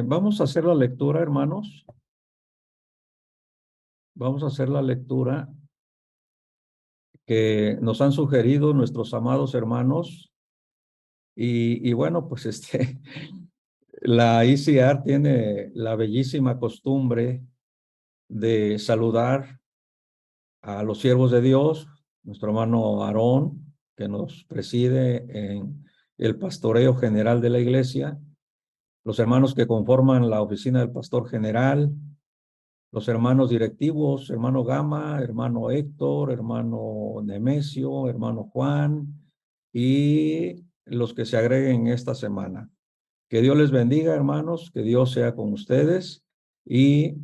Vamos a hacer la lectura, hermanos. Vamos a hacer la lectura que nos han sugerido nuestros amados hermanos. Y bueno, pues la ICR tiene la bellísima costumbre de saludar a los siervos de Dios, nuestro hermano Aarón, que nos preside en el pastoreo general de la iglesia, los hermanos que conforman la oficina del pastor general, los hermanos directivos, hermano Gama, hermano Héctor, hermano Nemesio, hermano Juan y los que se agreguen esta semana. Que Dios les bendiga, hermanos, que Dios sea con ustedes y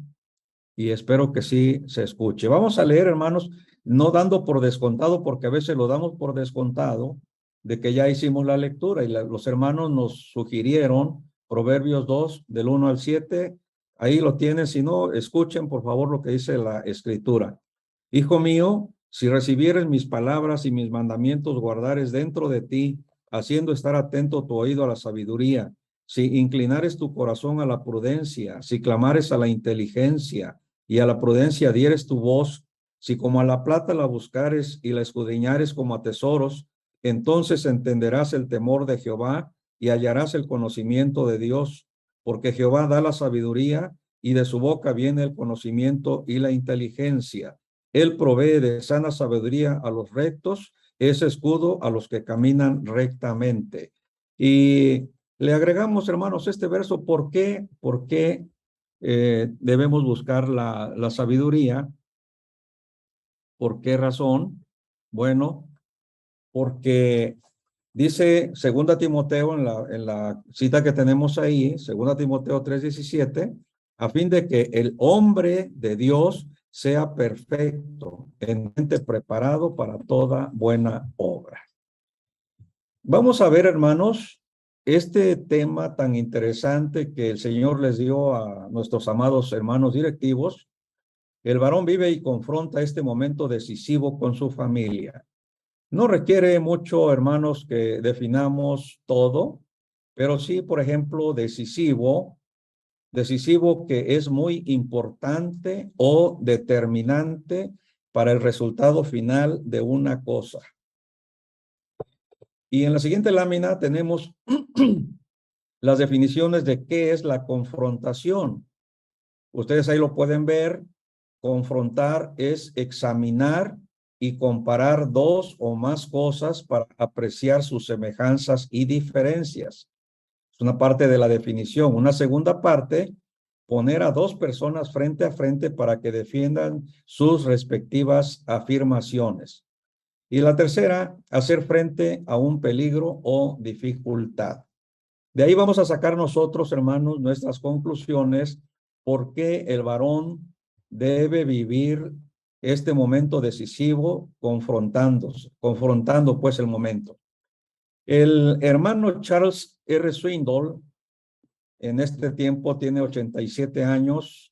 espero que sí se escuche. Vamos a leer, hermanos, no dando por descontado, porque a veces lo damos por descontado, de que ya hicimos la lectura y los hermanos nos sugirieron Proverbios 2, del 1 al 7. Ahí lo tienen, si no, escuchen por favor lo que dice la Escritura. Hijo mío, si recibieres mis palabras y mis mandamientos guardares dentro de ti, haciendo estar atento tu oído a la sabiduría, si inclinares tu corazón a la prudencia, si clamares a la inteligencia y a la prudencia dieres tu voz, si como a la plata la buscares y la escudriñares como a tesoros, entonces entenderás el temor de Jehová y hallarás el conocimiento de Dios, porque Jehová da la sabiduría y de su boca viene el conocimiento y la inteligencia. Él provee de sana sabiduría a los rectos, es escudo a los que caminan rectamente. Y le agregamos, hermanos, este verso, ¿por qué? ¿Por qué debemos buscar la sabiduría? ¿Por qué razón? Bueno, porque dice 2 Timoteo en la cita que tenemos ahí, 2 Timoteo 3:17, a fin de que el hombre de Dios sea perfecto, enteramente preparado para toda buena obra. Vamos a ver, hermanos, este tema tan interesante que el Señor les dio a nuestros amados hermanos directivos. El varón vive y confronta este momento decisivo con su familia. No requiere mucho, hermanos, que definamos todo, pero sí, por ejemplo, decisivo que es muy importante o determinante para el resultado final de una cosa. Y en la siguiente lámina tenemos las definiciones de qué es la confrontación. Ustedes ahí lo pueden ver. Confrontar es examinar y comparar dos o más cosas para apreciar sus semejanzas y diferencias. Es una parte de la definición. Una segunda parte, poner a dos personas frente a frente para que defiendan sus respectivas afirmaciones. Y la tercera, hacer frente a un peligro o dificultad. De ahí vamos a sacar nosotros, hermanos, nuestras conclusiones, por qué el varón debe vivir este momento decisivo confrontando pues el momento. El hermano Charles R. Swindoll, en este tiempo tiene 87 años,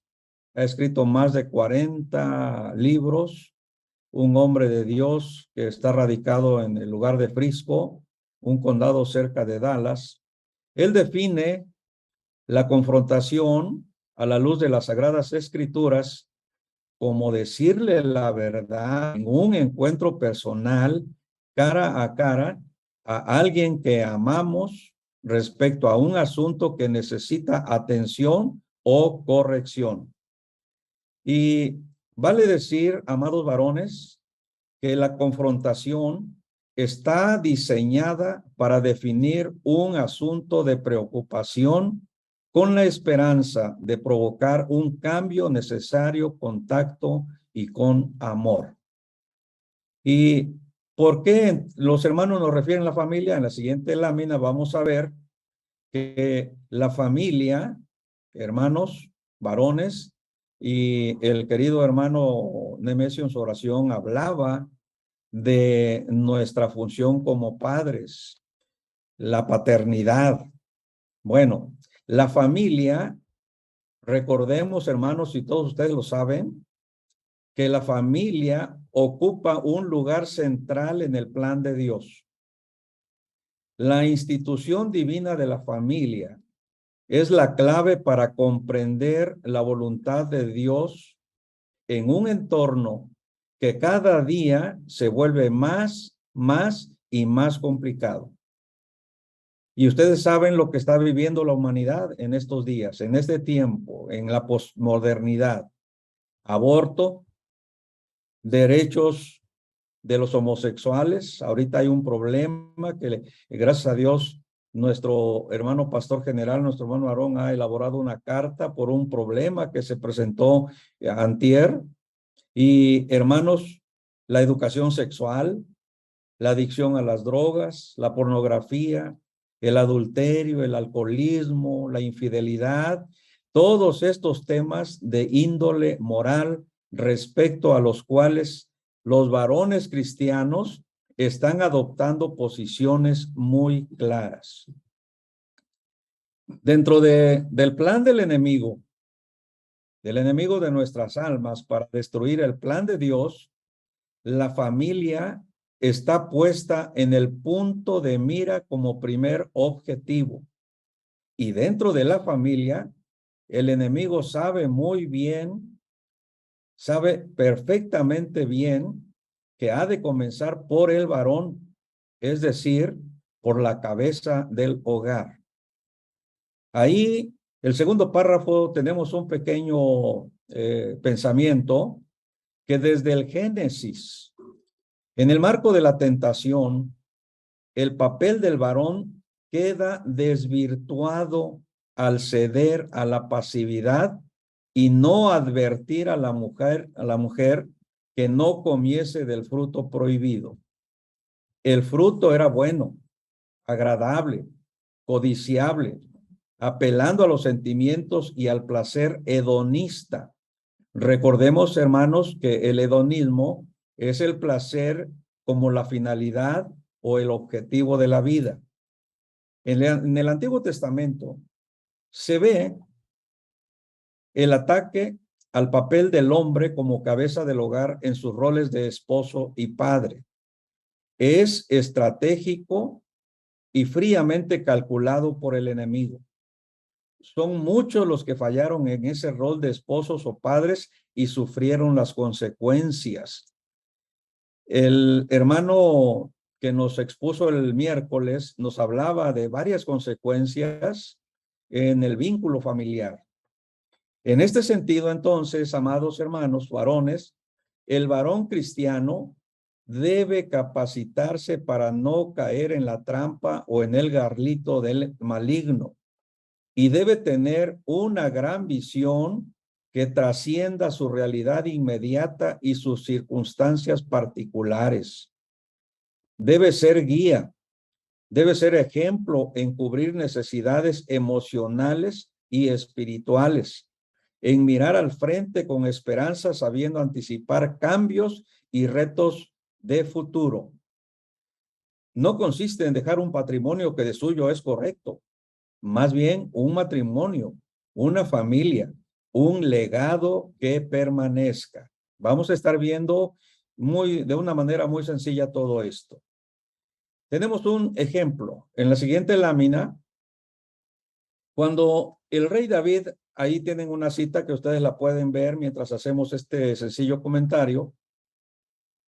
ha escrito más de 40 libros, un hombre de Dios que está radicado en el lugar de Frisco, un condado cerca de Dallas. Él define la confrontación a la luz de las Sagradas Escrituras como decirle la verdad en un encuentro personal, cara a cara, a alguien que amamos respecto a un asunto que necesita atención o corrección. Y vale decir, amados varones, que la confrontación está diseñada para definir un asunto de preocupación con la esperanza de provocar un cambio necesario con tacto y con amor. ¿Y por qué los hermanos nos refieren a la familia? En la siguiente lámina vamos a ver que la familia, hermanos, varones, y el querido hermano Nemesio en su oración hablaba de nuestra función como padres, la paternidad. Bueno, la familia, recordemos, hermanos, y todos ustedes lo saben, que la familia ocupa un lugar central en el plan de Dios. La institución divina de la familia es la clave para comprender la voluntad de Dios en un entorno que cada día se vuelve más y más complicado. Y ustedes saben lo que está viviendo la humanidad en estos días, en este tiempo, en la posmodernidad. Aborto, derechos de los homosexuales. Ahorita hay un problema que, gracias a Dios, nuestro hermano pastor general, nuestro hermano Aarón, ha elaborado una carta por un problema que se presentó antier. Y hermanos, la educación sexual, la adicción a las drogas, la pornografía, el adulterio, el alcoholismo, la infidelidad, todos estos temas de índole moral respecto a los cuales los varones cristianos están adoptando posiciones muy claras. Dentro del plan del enemigo de nuestras almas para destruir el plan de Dios, la familia está puesta en el punto de mira como primer objetivo. Y dentro de la familia, el enemigo sabe muy bien, sabe perfectamente bien que ha de comenzar por el varón, es decir, por la cabeza del hogar. Ahí, el segundo párrafo, tenemos un pequeño pensamiento que desde el Génesis, en el marco de la tentación, el papel del varón queda desvirtuado al ceder a la pasividad y no advertir a la mujer que no comiese del fruto prohibido. El fruto era bueno, agradable, codiciable, apelando a los sentimientos y al placer hedonista. Recordemos, hermanos, que el hedonismo es el placer como la finalidad o el objetivo de la vida. En el Antiguo Testamento se ve el ataque al papel del hombre como cabeza del hogar en sus roles de esposo y padre. Es estratégico y fríamente calculado por el enemigo. Son muchos los que fallaron en ese rol de esposos o padres y sufrieron las consecuencias. El hermano que nos expuso el miércoles nos hablaba de varias consecuencias en el vínculo familiar. En este sentido, entonces, amados hermanos, varones, el varón cristiano debe capacitarse para no caer en la trampa o en el garlito del maligno y debe tener una gran visión que trascienda su realidad inmediata y sus circunstancias particulares. Debe ser guía, debe ser ejemplo en cubrir necesidades emocionales y espirituales, en mirar al frente con esperanza, sabiendo anticipar cambios y retos de futuro. No consiste en dejar un patrimonio que de suyo es correcto, más bien un matrimonio, una familia, un legado que permanezca. Vamos a estar viendo de una manera muy sencilla todo esto. Tenemos un ejemplo en la siguiente lámina. Cuando el rey David, ahí tienen una cita que ustedes la pueden ver mientras hacemos este sencillo comentario.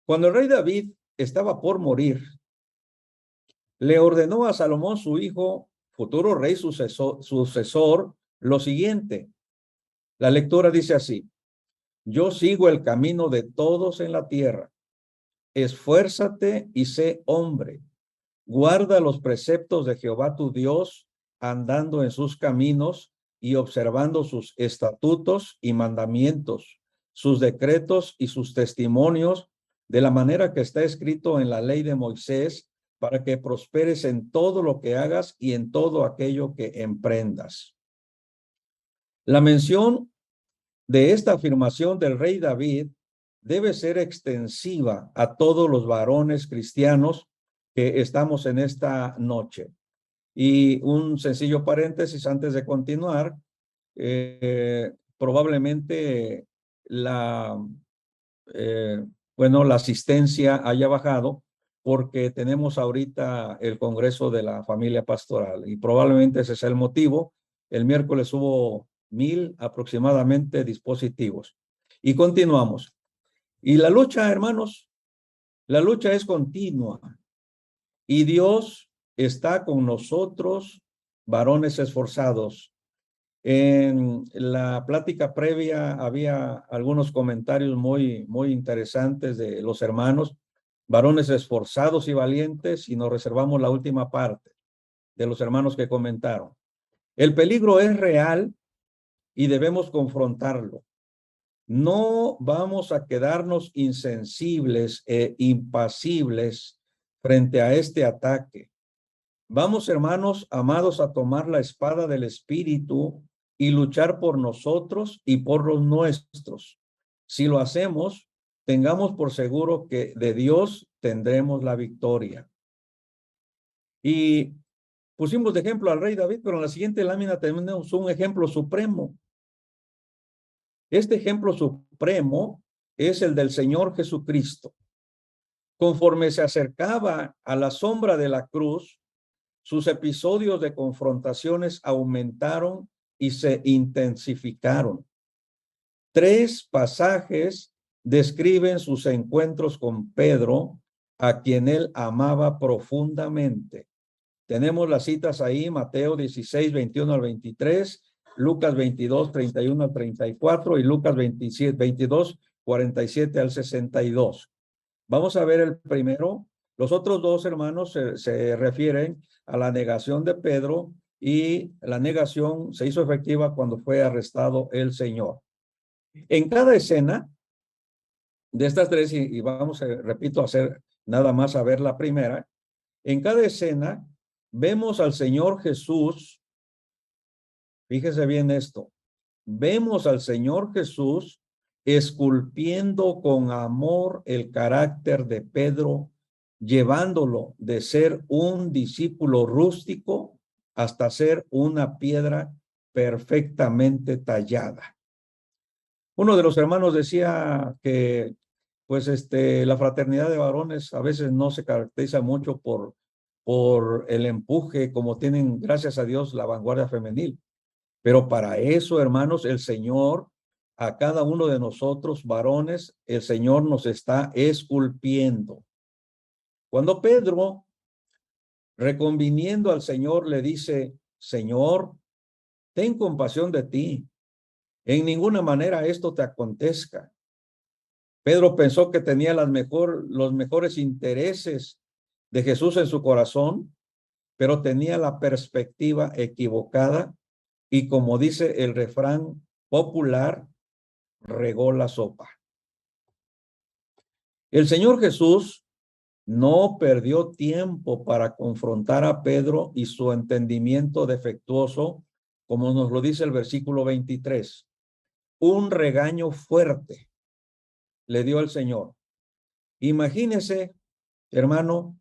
Cuando el rey David estaba por morir, le ordenó a Salomón, su hijo, futuro rey sucesor, lo siguiente. La lectura dice así: yo sigo el camino de todos en la tierra. Esfuérzate y sé hombre. Guarda los preceptos de Jehová tu Dios, andando en sus caminos y observando sus estatutos y mandamientos, sus decretos y sus testimonios, de la manera que está escrito en la ley de Moisés, para que prosperes en todo lo que hagas y en todo aquello que emprendas. La mención de esta afirmación del rey David debe ser extensiva a todos los varones cristianos que estamos en esta noche. Y un sencillo paréntesis antes de continuar, probablemente la asistencia haya bajado porque tenemos ahorita el Congreso de la Familia Pastoral y probablemente ese sea el motivo el miércoles hubo 1000 aproximadamente dispositivos. Y continuamos. Y la lucha, hermanos, la lucha es continua. Y Dios está con nosotros, varones esforzados. En la plática previa había algunos comentarios muy interesantes de los hermanos, varones esforzados y valientes, y nos reservamos la última parte de los hermanos que comentaron. El peligro es real y debemos confrontarlo. No vamos a quedarnos insensibles e impasibles frente a este ataque. Vamos, hermanos amados, a tomar la espada del Espíritu y luchar por nosotros y por los nuestros. Si lo hacemos, tengamos por seguro que de Dios tendremos la victoria. Y pusimos de ejemplo al rey David, pero en la siguiente lámina tenemos un ejemplo supremo. Este ejemplo supremo es el del Señor Jesucristo. Conforme se acercaba a la sombra de la cruz, sus episodios de confrontaciones aumentaron y se intensificaron. 3 pasajes describen sus encuentros con Pedro, a quien él amaba profundamente. Tenemos las citas ahí, Mateo 16, 21 al 23, Lucas 22, 31 al 34 y Lucas 27, 22, 47 al 62. Vamos a ver el primero. Los otros dos, hermanos, se refieren a la negación de Pedro, y la negación se hizo efectiva cuando fue arrestado el Señor. En cada escena de estas 3, y vamos, repito, a hacer nada más a ver la primera, en cada escena vemos al Señor Jesús, fíjese bien esto, vemos al Señor Jesús esculpiendo con amor el carácter de Pedro, llevándolo de ser un discípulo rústico hasta ser una piedra perfectamente tallada. Uno de los hermanos decía que pues la fraternidad de varones a veces no se caracteriza mucho por el empuje como tienen, gracias a Dios, la vanguardia femenil. Pero para eso, hermanos, el Señor, a cada uno de nosotros, varones, el Señor nos está esculpiendo. Cuando Pedro, reconviniendo al Señor, le dice: Señor, ten compasión de ti. En ninguna manera esto te acontezca. Pedro pensó que tenía los mejores intereses de Jesús en su corazón, pero tenía la perspectiva equivocada y, como dice el refrán popular, regó la sopa. El Señor Jesús no perdió tiempo para confrontar a Pedro y su entendimiento defectuoso, como nos lo dice el versículo 23. Un regaño fuerte le dio el Señor. Imagínese, hermano,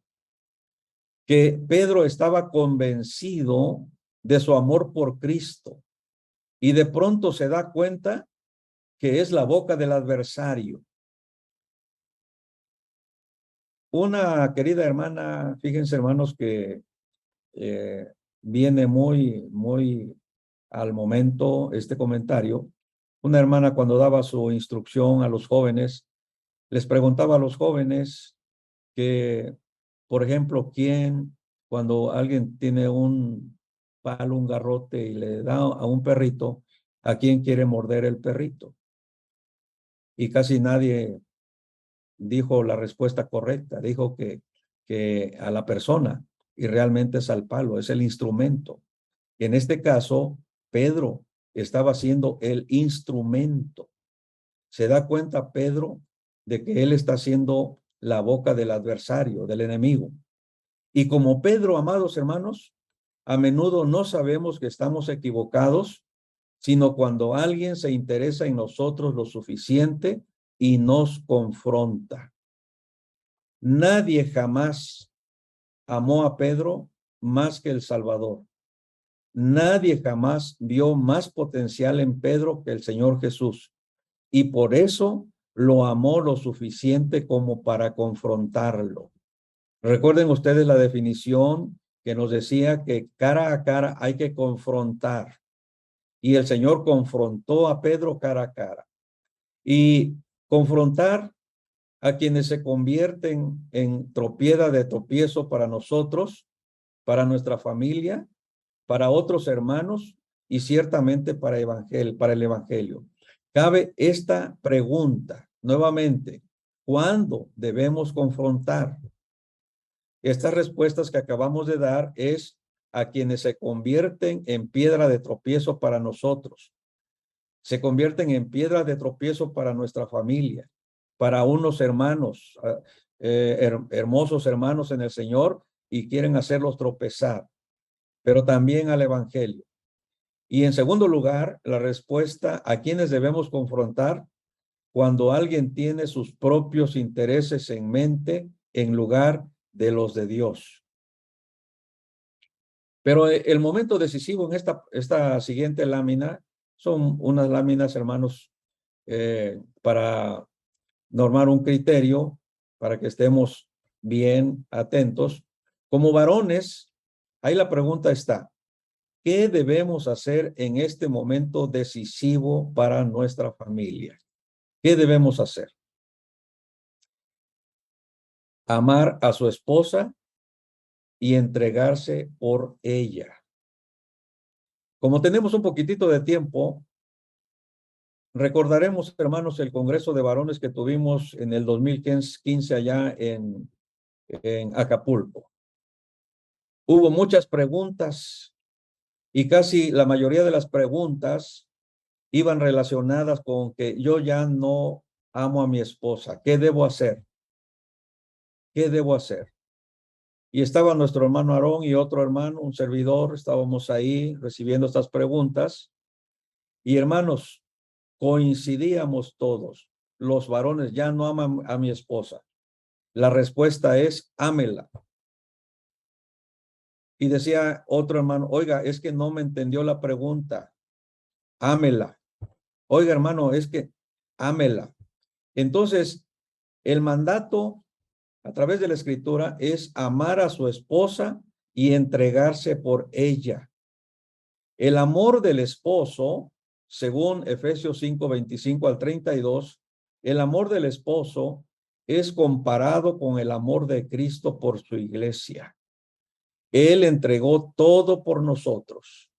que Pedro estaba convencido de su amor por Cristo y de pronto se da cuenta que es la boca del adversario. Una querida hermana, fíjense, hermanos, que viene muy al momento este comentario. Una hermana, cuando daba su instrucción a los jóvenes, les preguntaba a los jóvenes que, por ejemplo, cuando alguien tiene un palo, un garrote y le da a un perrito, ¿a quién quiere morder el perrito? Y casi nadie dijo la respuesta correcta, dijo que a la persona, y realmente es al palo, es el instrumento. En este caso, Pedro estaba siendo el instrumento. Se da cuenta Pedro de que él está siendo la boca del adversario, del enemigo. Y como Pedro, amados hermanos, a menudo no sabemos que estamos equivocados, sino cuando alguien se interesa en nosotros lo suficiente y nos confronta. Nadie jamás amó a Pedro más que el Salvador. Nadie jamás vio más potencial en Pedro que el Señor Jesús. Y por eso lo amó lo suficiente como para confrontarlo. Recuerden ustedes la definición que nos decía que cara a cara hay que confrontar. y el Señor confrontó a Pedro cara a cara. Y confrontar a quienes se convierten en piedra de tropiezo para nosotros, para nuestra familia, para otros hermanos y ciertamente para el evangelio. Cabe esta pregunta nuevamente: ¿cuándo debemos confrontar? Estas respuestas que acabamos de dar es a quienes se convierten en piedra de tropiezo para nosotros, se convierten en piedra de tropiezo para nuestra familia, para unos hermanos, hermosos hermanos en el Señor, y quieren hacerlos tropezar, pero también al evangelio. Y en segundo lugar, la respuesta a quienes debemos confrontar cuando alguien tiene sus propios intereses en mente en lugar de los de Dios. Pero el momento decisivo en esta siguiente lámina son unas láminas, hermanos, para normar un criterio, para que estemos bien atentos. Como varones, ahí la pregunta está: ¿qué debemos hacer en este momento decisivo para nuestra familia? ¿Qué debemos hacer? Amar a su esposa y entregarse por ella. Como tenemos un poquitito de tiempo, recordaremos, hermanos, el Congreso de Varones que tuvimos en el 2015 allá en Acapulco. Hubo muchas preguntas y casi la mayoría de las preguntas iban relacionadas con que yo ya no amo a mi esposa. ¿Qué debo hacer? ¿Qué debo hacer? Y estaba nuestro hermano Aarón y otro hermano, un servidor, estábamos ahí recibiendo estas preguntas. Y hermanos, coincidíamos todos. Los varones: ya no aman a mi esposa. La respuesta es: ámela. Y decía otro hermano: oiga, es que no me entendió la pregunta. Ámela. Oiga, hermano, es que ámela. Entonces, el mandato a través de la escritura es amar a su esposa y entregarse por ella. El amor del esposo, según Efesios 5, 25 al 32, el amor del esposo es comparado con el amor de Cristo por su iglesia. Él entregó todo por nosotros.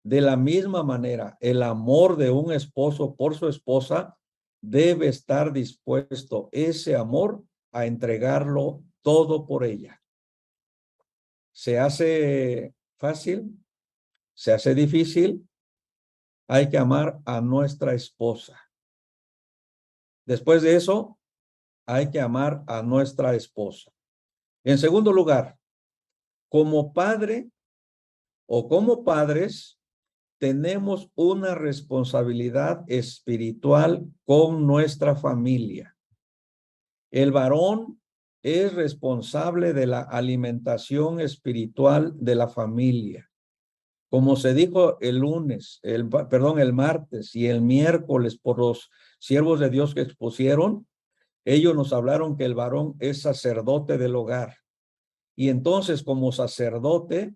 De la misma manera, el amor de un esposo por su esposa debe estar dispuesto, ese amor, a entregarlo todo por ella. ¿Se hace fácil? ¿Se hace difícil? Hay que amar a nuestra esposa. Después de eso, hay que amar a nuestra esposa. En segundo lugar, como padre o como padres, tenemos una responsabilidad espiritual con nuestra familia. El varón es responsable de la alimentación espiritual de la familia. Como se dijo el martes y el miércoles por los siervos de Dios que expusieron, ellos nos hablaron que el varón es sacerdote del hogar. Y entonces, como sacerdote,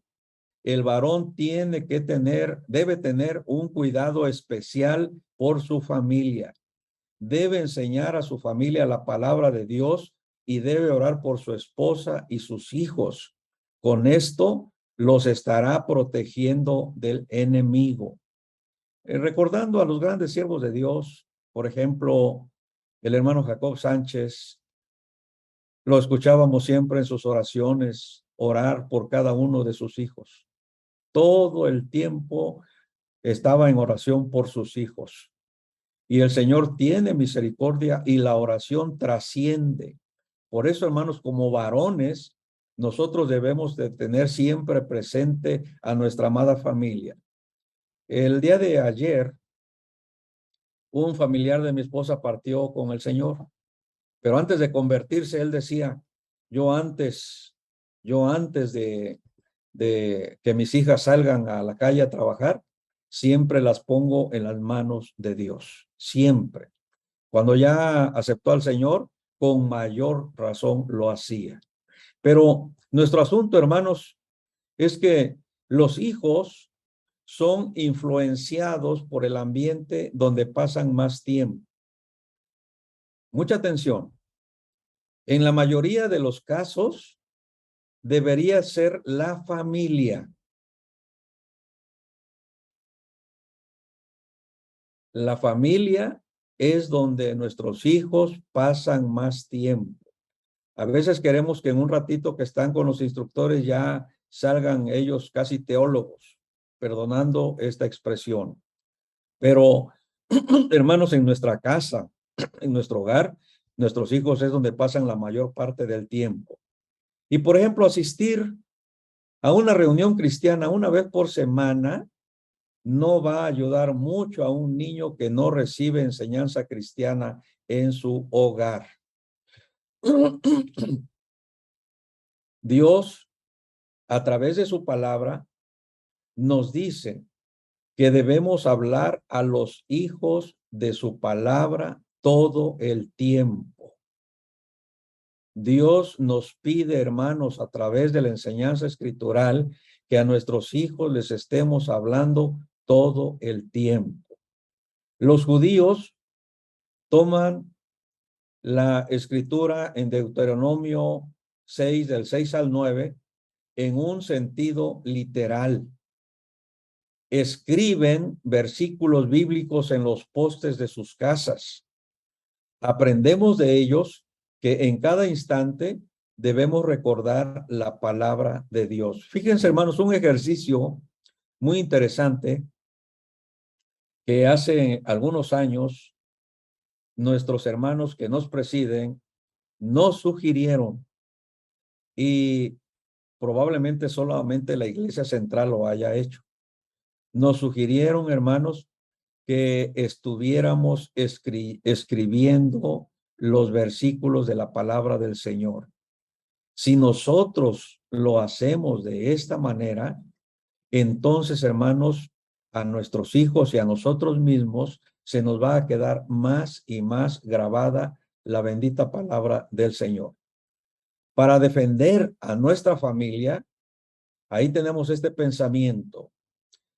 el varón debe tener un cuidado especial por su familia. Debe enseñar a su familia la palabra de Dios y debe orar por su esposa y sus hijos. Con esto los estará protegiendo del enemigo. Recordando a los grandes siervos de Dios, por ejemplo, el hermano Jacob Sánchez, lo escuchábamos siempre en sus oraciones, orar por cada uno de sus hijos. Todo el tiempo estaba en oración por sus hijos. Y el Señor tiene misericordia y la oración trasciende. Por eso, hermanos, como varones, nosotros debemos de tener siempre presente a nuestra amada familia. El día de ayer, un familiar de mi esposa partió con el Señor, pero antes de convertirse, él decía: yo antes de que mis hijas salgan a la calle a trabajar, siempre las pongo en las manos de Dios, siempre. Cuando ya aceptó al Señor, con mayor razón lo hacía. Pero nuestro asunto, hermanos, es que los hijos son influenciados por el ambiente donde pasan más tiempo. Mucha atención. En la mayoría de los casos, debería ser la familia. La familia es donde nuestros hijos pasan más tiempo. A veces queremos que en un ratito que están con los instructores ya salgan ellos casi teólogos, perdonando esta expresión. Pero, hermanos, en nuestra casa, en nuestro hogar, nuestros hijos es donde pasan la mayor parte del tiempo. Y, por ejemplo, asistir a una reunión cristiana una vez por semana no va a ayudar mucho a un niño que no recibe enseñanza cristiana en su hogar. Dios, a través de su palabra, nos dice que debemos hablar a los hijos de su palabra todo el tiempo. Dios nos pide, hermanos, a través de la enseñanza escritural, que a nuestros hijos les estemos hablando todo el tiempo. Los judíos toman la escritura en Deuteronomio 6, del 6 al 9, en un sentido literal. Escriben versículos bíblicos en los postes de sus casas. Aprendemos de ellos que en cada instante debemos recordar la palabra de Dios. Fíjense, hermanos, un ejercicio muy interesante que hace algunos años nuestros hermanos que nos presiden nos sugirieron, y probablemente solamente la Iglesia Central lo haya hecho. Nos sugirieron, hermanos, que estuviéramos escribiendo los versículos de la palabra del Señor. Si nosotros lo hacemos de esta manera, entonces, hermanos, a nuestros hijos y a nosotros mismos se nos va a quedar más y más grabada la bendita palabra del Señor. Para defender a nuestra familia, ahí tenemos este pensamiento.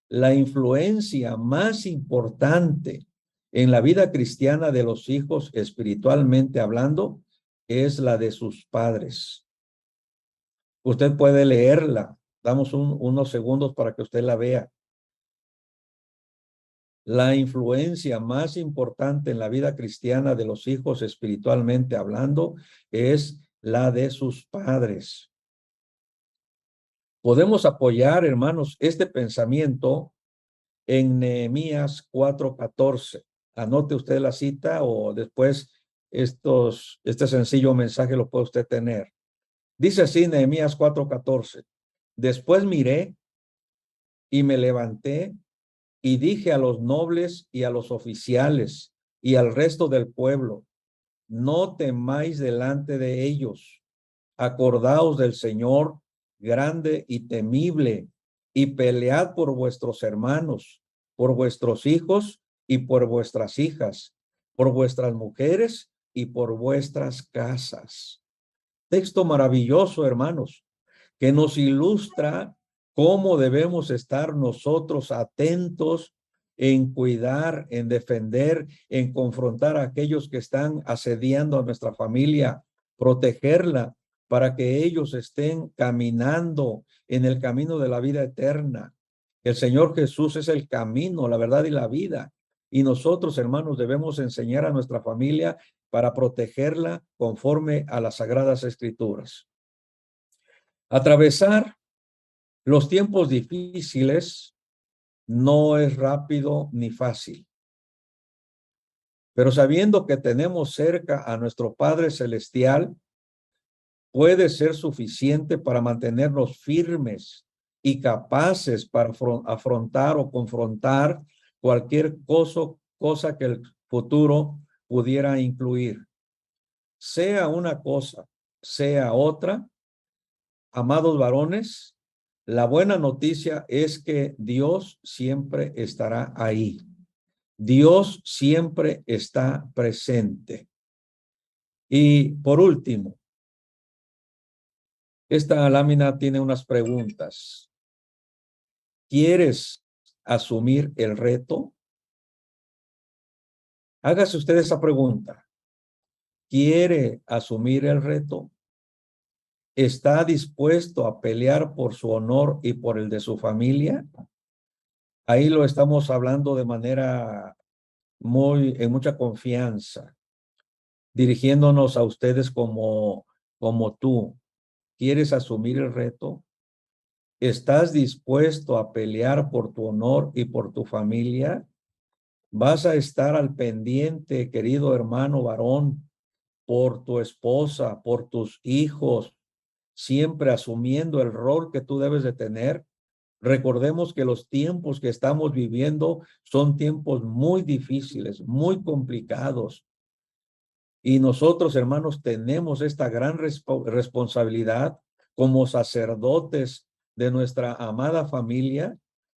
La influencia más importante en la vida cristiana de los hijos, espiritualmente hablando, es la de sus padres. Usted puede leerla. Damos unos segundos para que usted la vea. La influencia más importante en la vida cristiana de los hijos, espiritualmente hablando, es la de sus padres. Podemos apoyar, hermanos, este pensamiento en Nehemías 4:14. Anote usted la cita o después este sencillo mensaje lo puede usted tener. Dice así Nehemías 4:14. Después miré y me levanté y dije a los nobles y a los oficiales y al resto del pueblo, no temáis delante de ellos. Acordaos del Señor grande y temible, y pelead por vuestros hermanos, por vuestros hijos y por vuestras hijas, por vuestras mujeres y por vuestras casas. Texto maravilloso, hermanos, que nos ilustra cómo debemos estar nosotros atentos en cuidar, en defender, en confrontar a aquellos que están asediando a nuestra familia, protegerla para que ellos estén caminando en el camino de la vida eterna. El Señor Jesús es el camino, la verdad y la vida. Y nosotros, hermanos, debemos enseñar a nuestra familia para protegerla conforme a las Sagradas Escrituras. Atravesar los tiempos difíciles no es rápido ni fácil. Pero sabiendo que tenemos cerca a nuestro Padre Celestial, puede ser suficiente para mantenernos firmes y capaces para afrontar o confrontar cualquier cosa que el futuro pudiera incluir. Sea una cosa, sea otra, amados varones, la buena noticia es que Dios siempre estará ahí. Dios siempre está presente. Y por último, esta lámina tiene unas preguntas. ¿Quieres asumir el reto? Hágase usted esa pregunta. ¿Quiere asumir el reto? ¿Está dispuesto a pelear por su honor y por el de su familia? Ahí lo estamos hablando de manera en mucha confianza, dirigiéndonos a ustedes como tú. ¿Quieres asumir el reto? ¿Estás dispuesto a pelear por tu honor y por tu familia? ¿Vas a estar al pendiente, querido hermano varón, por tu esposa, por tus hijos, siempre asumiendo el rol que tú debes de tener? Recordemos que los tiempos que estamos viviendo son tiempos muy difíciles, muy complicados. Y nosotros, hermanos, tenemos esta gran responsabilidad como sacerdotes de nuestra amada familia,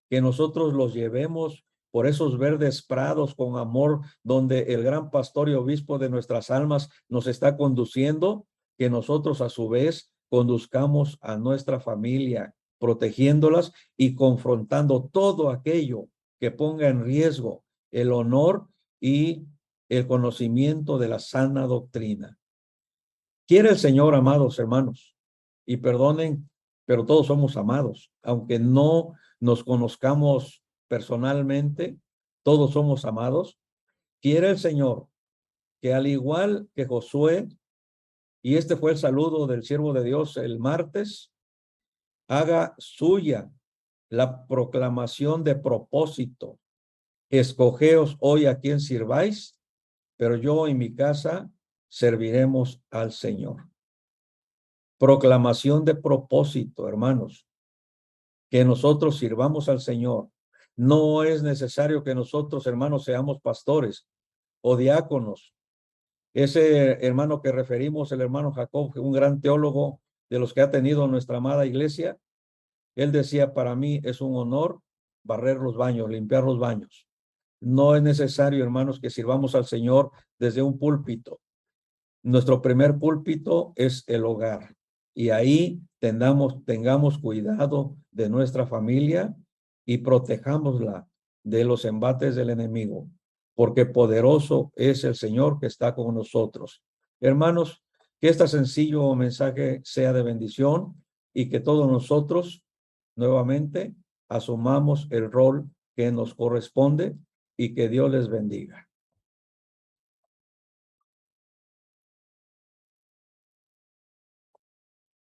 que nosotros los llevemos por esos verdes prados con amor, donde el gran pastor y obispo de nuestras almas nos está conduciendo, que nosotros a su vez conduzcamos a nuestra familia, protegiéndolas y confrontando todo aquello que ponga en riesgo el honor y el conocimiento de la sana doctrina. Quiere el Señor, amados hermanos, y perdonen, pero todos somos amados, aunque no nos conozcamos personalmente, todos somos amados. Quiere el Señor que, al igual que Josué, y este fue el saludo del siervo de Dios el martes, haga suya la proclamación de propósito: escogeos hoy a quien sirváis, pero yo y mi casa serviremos al Señor. Proclamación de propósito, hermanos, que nosotros sirvamos al Señor. No es necesario que nosotros, hermanos, seamos pastores o diáconos. Ese hermano que referimos, el hermano Jacob, un gran teólogo de los que ha tenido nuestra amada iglesia, él decía: para mí es un honor barrer los baños, limpiar los baños. No es necesario, hermanos, que sirvamos al Señor desde un púlpito. Nuestro primer púlpito es el hogar, y ahí tengamos cuidado de nuestra familia y protejámosla de los embates del enemigo, porque poderoso es el Señor que está con nosotros. Hermanos, que este sencillo mensaje sea de bendición y que todos nosotros nuevamente asumamos el rol que nos corresponde, y que Dios les bendiga.